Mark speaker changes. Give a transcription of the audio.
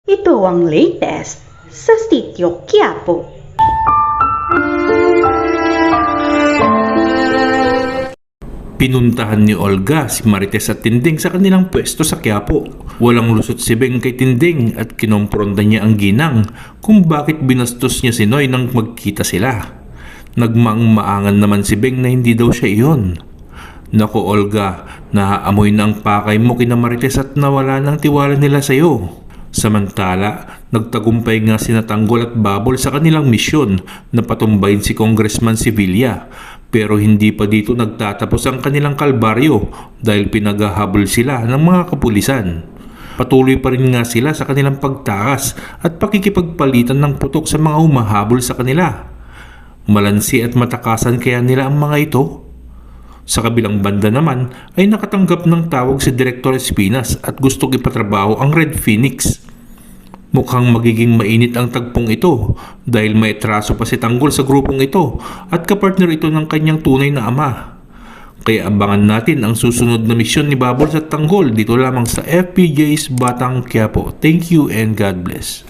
Speaker 1: Ito ang latest sa Sitio Quiapo.
Speaker 2: Pinuntahan ni Olga si Marites at Tinding sa kanilang pwesto sa Quiapo. Walang lusot si Beng kay Tinding at kinompronta niya ang ginang kung bakit binastos niya si Noy nang magkita sila. Nagmaang-maangan naman si Beng na hindi daw siya iyon. Naku Olga, naaamoy na ang pakay mo kina Marites at nawala ng tiwala nila sa iyo. Samantala, nagtagumpay nga sina Tanggol at Babol sa kanilang misyon na patumbayin si Congressman Sevilla. Pero hindi pa dito nagtatapos ang kanilang kalbaryo dahil pinaghahabol sila ng mga kapulisan. Patuloy pa rin nga sila sa kanilang pagtakas at pakikipagpalitan ng putok sa mga humahabol sa kanila. Malansi at matakasan kaya nila ang mga ito? Sa kabilang banda naman ay nakatanggap ng tawag si Director Espinas at gustong ipatrabaho ang Red Phoenix. Mukhang magiging mainit ang tagpong ito dahil may traso pa si Tanggol sa grupong ito at kapartner ito ng kanyang tunay na ama. Kaya abangan natin ang susunod na misyon ni Babol sa Tanggol dito lamang sa FPJ's Batang Quiapo. Thank you and God bless.